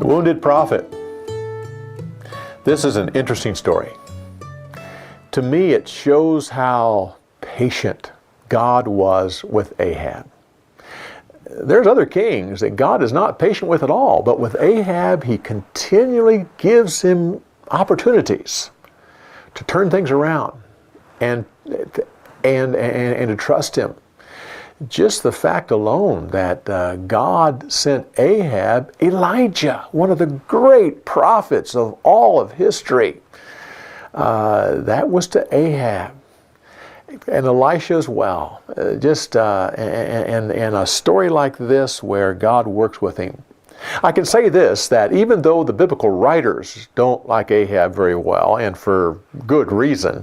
The wounded prophet. This is an interesting story. To me, it shows how patient God was with Ahab. There's other kings that God is not patient with at all, but with Ahab, he continually gives him opportunities to turn things around and to trust him. Just the fact alone that God sent Ahab Elijah, one of the great prophets of all of history. That was to Ahab. And Elisha as well. And a story like this where God works with him. I can say this, that even though the biblical writers don't like Ahab very well, and for good reason,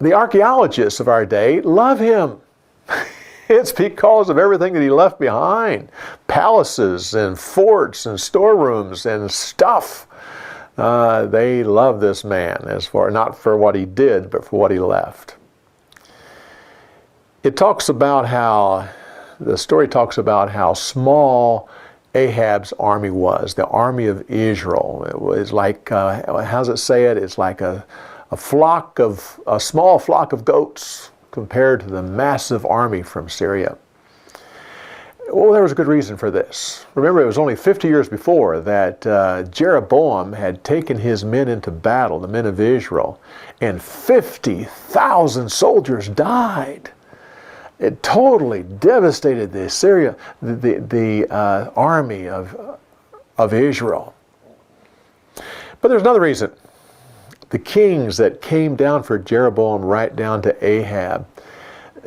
the archaeologists of our day love him. It's because of everything that he left behind. Palaces and forts and storerooms and stuff. They love this man, not for what he did, but for what he left. The story talks about how small Ahab's army was, the army of Israel. It was like, how does it say it? It's like a small flock of goats compared to the massive army from Syria. Well, there was a good reason for this. Remember, it was only 50 years before that Jeroboam had taken his men into battle, the men of Israel, and 50,000 soldiers died. It totally devastated the army of Israel. But there's another reason. The kings that came down for Jeroboam right down to Ahab,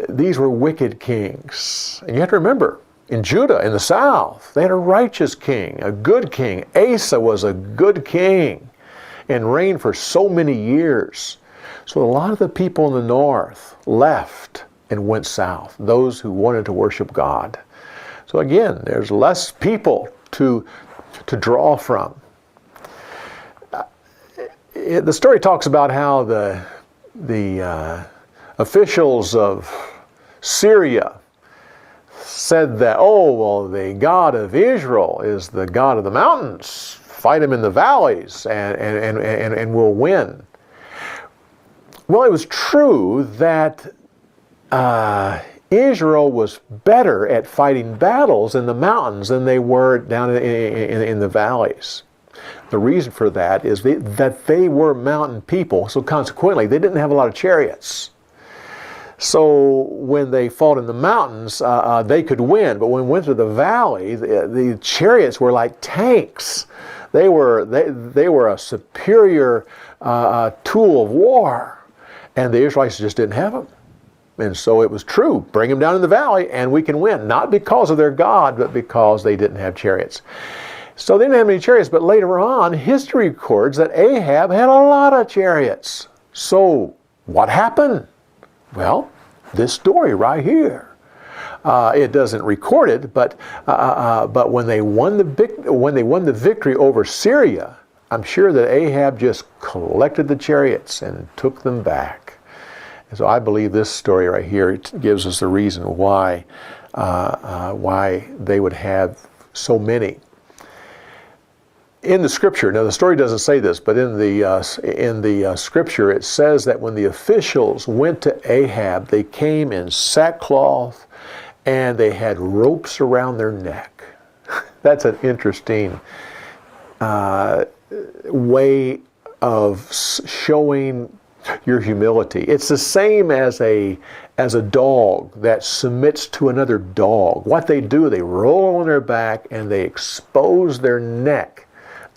these were wicked kings. And you have to remember, in Judah, in the south, they had a righteous king, a good king. Asa was a good king and reigned for so many years. So a lot of the people in the north left and went south, those who wanted to worship God. So again, there's less people to draw from. The story talks about how the officials of Syria said that, the God of Israel is the God of the mountains. Fight him in the valleys and we'll win. Well, it was true that Israel was better at fighting battles in the mountains than they were down in the valleys. The reason for that is that they were mountain people, so consequently they didn't have a lot of chariots. So when they fought in the mountains, they could win. But when we went to the valley, the chariots were like tanks. They were a superior tool of war, and the Israelites just didn't have them. And so it was true. Bring them down in the valley, and we can win. Not because of their God, but because they didn't have chariots. So they didn't have any chariots. But later on, history records that Ahab had a lot of chariots. So what happened? Well, this story right here. It doesn't record it, but when they won the victory over Syria, I'm sure that Ahab just collected the chariots and took them back. And so I believe this story right here gives us the reason why they would have so many. In the scripture, now the story doesn't say this, but in the scripture it says that when the officials went to Ahab, they came in sackcloth and they had ropes around their neck. That's an interesting way of showing your humility. It's the same as a dog that submits to another dog. What they do, they roll on their back and they expose their neck.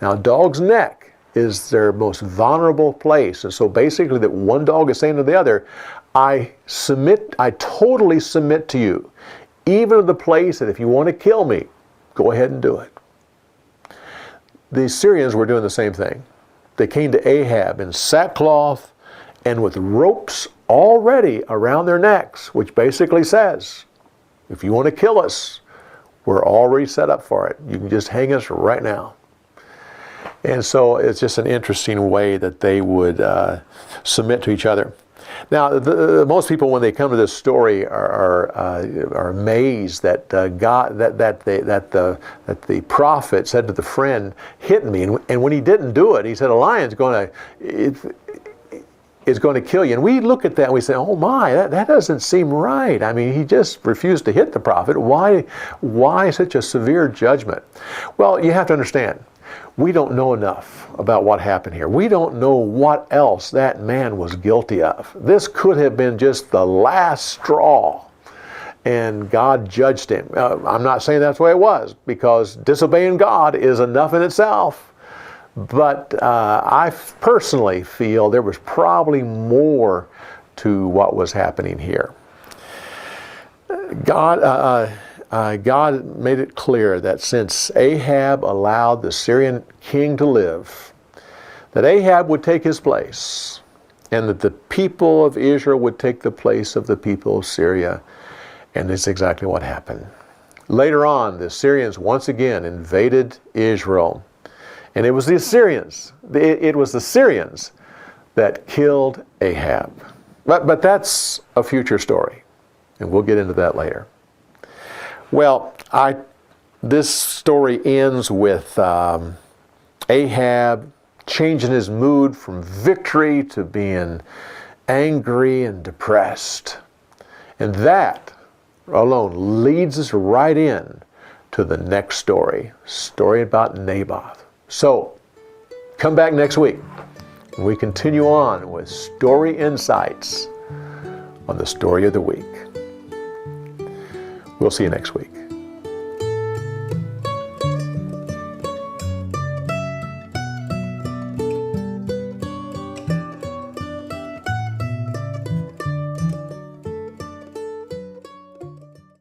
Now, a dog's neck is their most vulnerable place. And so basically that one dog is saying to the other, I totally submit to you, even to the place that if you want to kill me, go ahead and do it. The Syrians were doing the same thing. They came to Ahab in sackcloth and with ropes already around their necks, which basically says, if you want to kill us, we're already set up for it. You can just hang us right now. And so it's just an interesting way that they would submit to each other. Now, most people, when they come to this story, are amazed that the prophet said to the friend, "Hit me," and when he didn't do it, he said, "A lion's is going to kill you." And we look at that and we say, "Oh my, that doesn't seem right. I mean, he just refused to hit the prophet. Why such a severe judgment?" Well, you have to understand, we don't know enough about what happened here. We don't know what else that man was guilty of. This could have been just the last straw, and God judged him. I'm not saying that's the way it was, because disobeying God is enough in itself. But I personally feel there was probably more to what was happening here. God made it clear that since Ahab allowed the Syrian king to live, that Ahab would take his place, and that the people of Israel would take the place of the people of Syria. And that's exactly what happened. Later on, the Syrians once again invaded Israel. And it was the Assyrians, it was the Syrians that killed Ahab. But that's a future story, and we'll get into that later. Well, this story ends with Ahab changing his mood from victory to being angry and depressed. And that alone leads us right in to the next story about Naboth. So, come back next week and we continue on with Story Insights on the Story of the Week. We'll see you next week.